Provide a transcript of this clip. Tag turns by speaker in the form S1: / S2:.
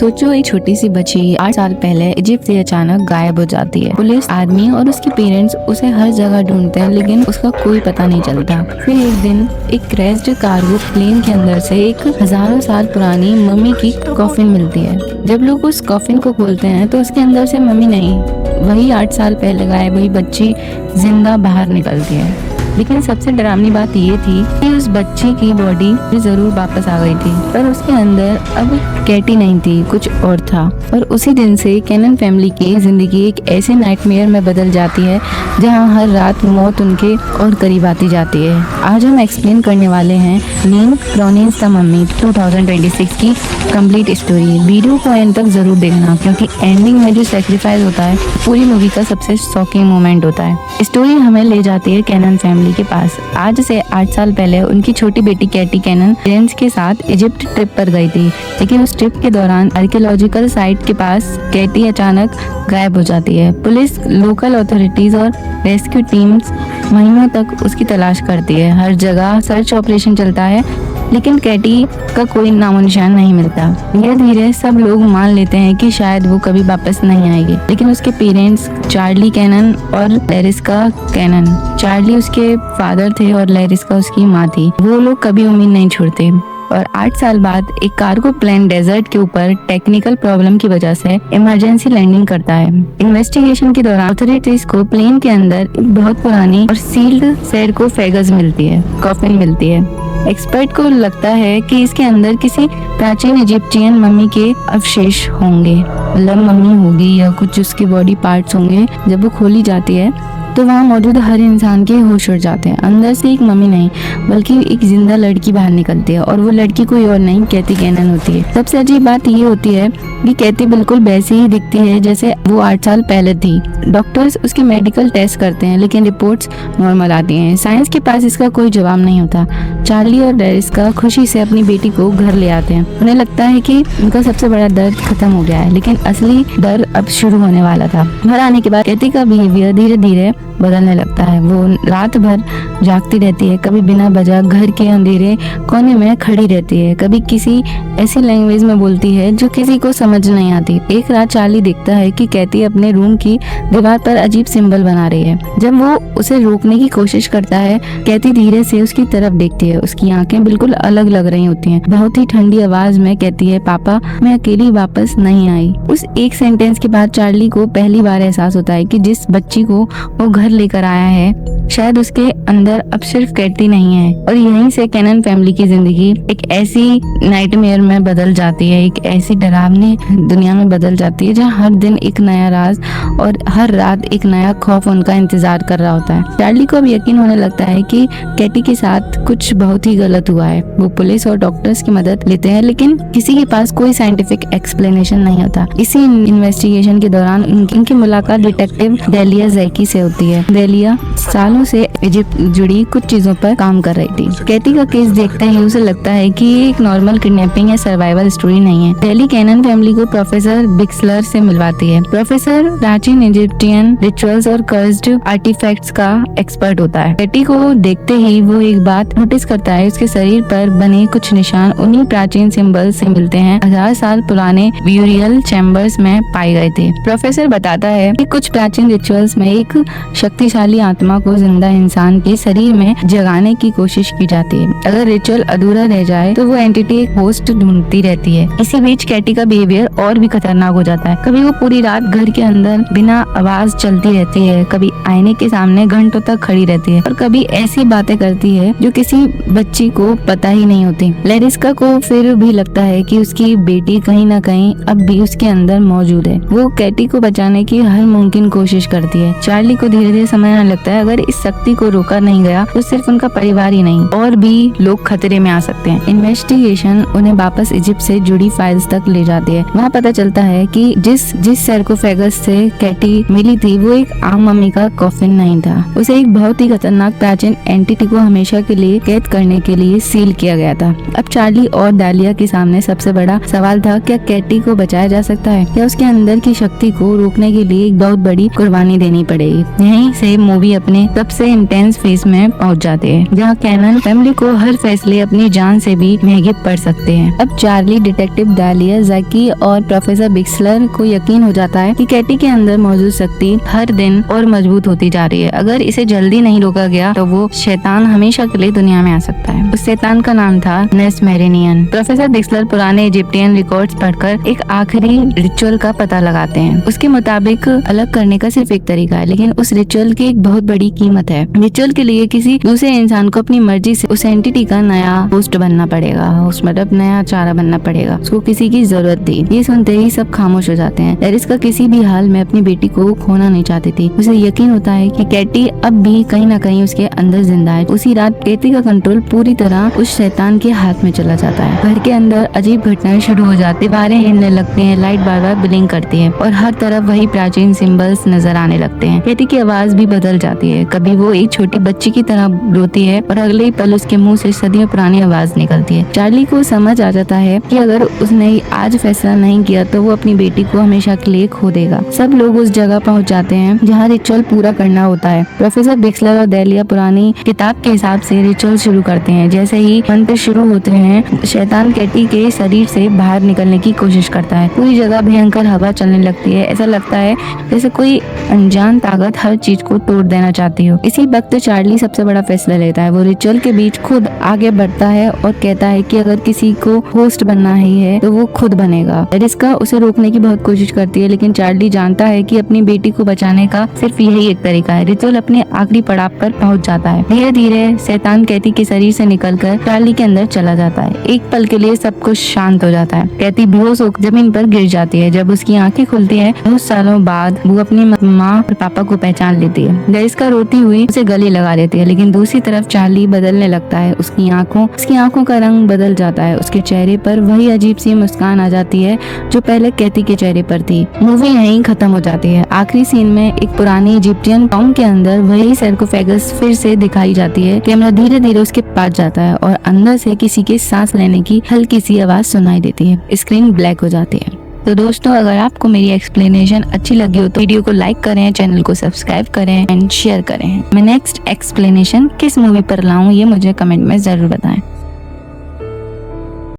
S1: सोचो, एक छोटी सी बच्ची 8 साल पहले इजिप्ट से अचानक गायब हो जाती है। पुलिस, आदमी और उसके पेरेंट्स उसे हर जगह ढूंढते हैं, लेकिन उसका कोई पता नहीं चलता। फिर एक दिन एक क्रैश्ड कार्गो प्लेन के अंदर से एक हजारों साल पुरानी मम्मी की कॉफिन मिलती है। जब लोग उस कॉफिन को खोलते हैं तो उसके अंदर से मम्मी नहीं, वही 8 साल पहले गायब हुई बच्ची जिंदा बाहर निकलती है। लेकिन सबसे डरावनी बात ये थी कि उस बच्ची की बॉडी जरूर वापस आ गई थी, पर उसके अंदर अब कैटी नहीं थी, कुछ और था। और उसी दिन से कैनन फैमिली की जिंदगी एक ऐसे नाइटमेयर में बदल जाती है जहां हर रात मौत उनके और करीब आती जाती है। आज हम एक्सप्लेन करने वाले हैं नीम क्रॉनियंस द मम्मी 2026 की कंप्लीट स्टोरी। वीडियो को एंड तक जरूर देखना, क्योंकि एंडिंग में जो सेक्रीफाइस होता है पूरी मूवी का सबसे शॉकिंग मोमेंट होता है। स्टोरी हमें ले जाती है कैनन फैमिली के पास। आज से 8 साल पहले उनकी छोटी बेटी कैटी कैनन पेरेंट्स के साथ इजिप्ट ट्रिप पर गई थी, लेकिन उस ट्रिप के दौरान आर्कियोलॉजिकल साइट के पास कैटी अचानक गायब हो जाती है। पुलिस, लोकल अथॉरिटीज और रेस्क्यू टीम्स महीनों तक उसकी तलाश करती है। हर जगह सर्च ऑपरेशन चलता है, लेकिन कैटी का कोई नामो निशान नहीं मिलता। धीरे धीरे सब लोग मान लेते हैं कि शायद वो कभी वापस नहीं आएगी। लेकिन उसके पेरेंट्स, चार्ली कैनन और लैरिस्का कैनन, चार्ली उसके फादर थे और लैरिस्का उसकी माँ थी, वो लोग कभी उम्मीद नहीं छोड़ते। और 8 साल बाद एक कार्गो प्लेन डेजर्ट के ऊपर टेक्निकल प्रॉब्लम की वजह से इमरजेंसी लैंडिंग करता है। इन्वेस्टिगेशन के दौरान अथॉरिटीज को प्लेन के अंदर एक बहुत पुरानी और सील्ड सैरकोफेगस मिलती है, कॉफिन मिलती है। एक्सपर्ट को लगता है कि इसके अंदर किसी प्राचीन इजिप्शियन मम्मी के अवशेष होंगे, मतलब मम्मी होगी या कुछ उसके बॉडी पार्ट्स होंगे। जब वो खोली जाती है तो वहाँ मौजूद हर इंसान के होश उड़ जाते हैं। अंदर से एक मम्मी नहीं, बल्कि एक जिंदा लड़की बाहर निकलती है, और वो लड़की कोई और नहीं, कैटी कैनन होती है। सबसे अजीब बात ये होती है कि कैटी बिल्कुल वैसी ही दिखती है जैसे वो 8 साल पहले थी। डॉक्टर्स उसके मेडिकल टेस्ट करते हैं, लेकिन रिपोर्ट्स नॉर्मल आती हैं। साइंस के पास इसका कोई जवाब नहीं होता। चार्ली और लैरिस्का खुशी से अपनी बेटी को घर ले आते हैं। उन्हें लगता है कि उनका सबसे बड़ा दर्द खत्म हो गया है, लेकिन असली डर अब शुरू होने वाला था। घर आने के बाद कैटी का बिहेवियर धीरे धीरे बदलने लगता है। वो रात भर जागती रहती है, कभी बिना वजह घर के अंधेरे कोने में खड़ी रहती है, कभी किसी ऐसी लैंग्वेज में बोलती है जो किसी को समझ नहीं आती। एक रात चार्ली देखता है कि कैटी अपने रूम की दीवार पर अजीब सिंबल बना रही है। जब वो उसे रोकने की कोशिश करता है, कैटी धीरे से उसकी तरफ देखती है। उसकी आंखें बिल्कुल अलग लग रही होती हैं। बहुत ही ठंडी आवाज में कहती है, पापा मैं अकेली वापस नहीं आई। उस एक सेंटेंस के बाद चार्ली को पहली बार एहसास होता है कि जिस बच्ची को वो घर लेकर आया है, शायद उसके अंदर अब सिर्फ कैटी नहीं है। और यहीं से कैनन फैमिली की जिंदगी एक ऐसी नाइटमेयर में बदल जाती है, एक ऐसी डरावनी दुनिया में बदल जाती है जहाँ हर दिन एक नया राज और हर रात एक नया खौफ उनका इंतजार कर रहा होता है। चार्ली को अब यकीन होने लगता है कि कैटी के साथ कुछ बहुत ही गलत हुआ है। वो पुलिस और डॉक्टर्स की मदद लेते हैं, लेकिन किसी के पास कोई साइंटिफिक एक्सप्लेनेशन नहीं होता। इसी इन्वेस्टिगेशन के दौरान उनकी मुलाकात डिटेक्टिव डेलिया जैकी से होती है। डेलिया सालों से इजिप्ट जुड़ी कुछ चीजों पर काम कर रही थी। कैटी का केस देखते ही उसे लगता है कि ये एक नॉर्मल किडनैपिंग या सर्वाइवल स्टोरी नहीं है। डेली कैनन फैमिली को प्रोफेसर बिक्सलर से मिलवाती है। प्रोफेसर प्राचीन इजिप्टियन रिचुअल्स और कर्स्ड आर्टिफैक्ट्स का एक्सपर्ट होता है। कैटी को देखते ही वो एक बात नोटिस करता है, उसके शरीर पर बने कुछ निशान उन्हीं प्राचीन सिंबल से मिलते हैं 1000 साल पुराने ब्यूरियल चैम्बर्स में पाए गए थे। प्रोफेसर बताता है कि कुछ प्राचीन रिचुअल्स में एक शक्तिशाली आत्मा को जिंदा इंसान के शरीर में जगाने की कोशिश की जाती है। अगर रिचुअल अधूरा रह जाए तो वो एंटिटी एक होस्ट ढूंढती रहती है। इसी बीच कैटी का बिहेवियर और भी खतरनाक हो जाता है। कभी वो पूरी रात घर के अंदर बिना आवाज चलती रहती है, कभी आईने के सामने घंटों तक खड़ी रहती है, और कभी ऐसी बातें करती है जो किसी बच्ची को पता ही नहीं होती। लैरिस्का को फिर भी लगता है कि उसकी बेटी कहीं ना कहीं अब भी उसके अंदर मौजूद है। वो कैटी को बचाने की हर मुमकिन कोशिश करती है। चार्ली को धीरे धीरे समझने लगता है अगर इस शक्ति को रोका नहीं गया तो सिर्फ उनका परिवार ही नहीं और भी लोग खतरे में आ सकते हैं। इन्वेस्टिगेशन उन्हें वापस इजिप्ट से जुड़ी फाइल्स तक ले जाती है। वहाँ पता चलता है कि जिस सैरकोफेगस से कैटी मिली थी वो एक आम मम्मी का कॉफिन नहीं था। उसे एक बहुत ही खतरनाक प्राचीन एंटिटी को हमेशा के लिए कैद करने के लिए सील किया गया था। अब चार्ली और डालिया के सामने सबसे बड़ा सवाल था, क्या कैटी को बचाया जा सकता है या उसके अंदर की शक्ति को रोकने के लिए एक बहुत बड़ी कुर्बानी देनी पड़ेगी। यहीं से मूवी अपने सबसे इंटेंस फेज में पहुंच जाती है, जहां कैनन फैमिली को हर फैसले अपनी जान से भी महंगे पड़ सकते हैं। अब चार्ली, डिटेक्टिव डालिया, जैकी और प्रोफेसर बिक्सलर को यकीन हो जाता है कि कैटी के अंदर मौजूद शक्ति हर दिन और मजबूत होती जा रही है। अगर इसे जल्दी नहीं रोका गया तो वो शैतान हमेशा के लिए दुनिया में आ सकता है। उस शैतान का नाम था नेस्मेरिनियन। प्रोफेसर बिक्सलर पुराने इजिप्टियन रिकॉर्ड्स पढ़कर एक आखिरी रिचुअल का पता लगाते हैं। उसके मुताबिक अलग करने का सिर्फ एक तरीका है, लेकिन उस रिचुअल की एक बहुत बड़ी कीमत है। रिचुअल के लिए किसी दूसरे इंसान को अपनी मर्जी से उस एंटिटी का नया होस्ट बनना पड़ेगा, होस्ट मतलब नया चारा बनना पड़ेगा। उसको किसी की जरूरत थी। ये सुनते ही सब खामोश हो जाते हैं। एरिस किसी भी हाल में अपनी बेटी को खोना नहीं चाहती थी। उसे यकीन होता है कि कैटी अब भी कहीं न कहीं उसके अंदर जिंदा है। उसी रात कैटी का कंट्रोल पूरी तरह उस शैतान के हाथ में चला जाता है। घर के अंदर अजीब घटनाएं शुरू हो जाती है। दीवारें हिलने लगती हैं, लाइट बार बार ब्लिंक करती है और हर तरफ वही प्राचीन सिंबल्स नजर आने लगते हैं। कैटी की आवाज भी बदल जाती है। कभी वो एक छोटी बच्ची की तरह रोती है और अगले ही पल उसके मुंह से सदियों पुरानी आवाज निकलती है। चार्ली को समझ आ जाता है कि अगर उसने आज फैसला नहीं किया तो वो अपनी बेटी को हमेशा के लिए खो देगा। सब लोग उस जगह पहुंच जाते हैं जहाँ रिचुअल पूरा करना होता है। प्रोफेसर बिक्सलर और डेलिया पुरानी किताब के हिसाब से रिचुअल शुरू करते हैं। जैसे ही मंत्र शुरू होते हैं, शैतान कैटी के शरीर से बाहर निकलने की कोशिश करता है। पूरी जगह भयंकर हवा चलने लगती है। ऐसा लगता है जैसे कोई अनजान ताकत हर चीज को तोड़ देना चाहती हो। इसी वक्त चार्ली सबसे बड़ा फैसला लेता है। वो रिचुअल के बीच खुद आगे बढ़ता है और कहता है कि अगर किसी को होस्ट बनना ही है तो वो खुद बनेगा। एरिस्का उसे रोकने की बहुत कोशिश करती है, लेकिन चार्ली जानता है कि अपनी बेटी को बचाने का सिर्फ यही एक तरीका है। रिचुअल अपने आखिरी पड़ाव पर पहुंच जाता है। धीरे धीरे शैतान कैटी के शरीर से निकलकर चार्ली के अंदर चला जाता है। एक पल के लिए सब कुछ शांत हो जाता है। कैटी बेहोश होकर जमीन पर गिर जाती है। जब उसकी आंखें खुलती है, बहुत सालों बाद वो अपनी माँ और पापा को पहचान लेती है। एरिस्का रोती हुई उसे गले लगा लेती है, लेकिन दूसरी तरफ चार्ली बदलने लगता है। उसकी आंखों का रंग बदल जाता है। उसके चेहरे पर वही अजीब सी मुस्कान आ जाती है जो पहले कैटी के चेहरे पर थी। मूवी यहीं खत्म हो जाती है। आखिरी सीन में एक पुरानी इजिप्टियन टॉम के अंदर वही सार्कोफेगस फिर से दिखाई जाती है। कैमरा धीरे धीरे उसके पास जाता है और अंदर से किसी के सांस लेने की हल्की सी आवाज सुनाई देती है। स्क्रीन ब्लैक हो जाती है। तो दोस्तों, अगर आपको मेरी एक्सप्लेनेशन अच्छी लगी हो तो वीडियो को लाइक करें, चैनल को सब्सक्राइब करें एंड शेयर करें। मैं नेक्स्ट एक्सप्लेनेशन किस मूवी पर लाऊं ये मुझे कमेंट में जरूर बताएं।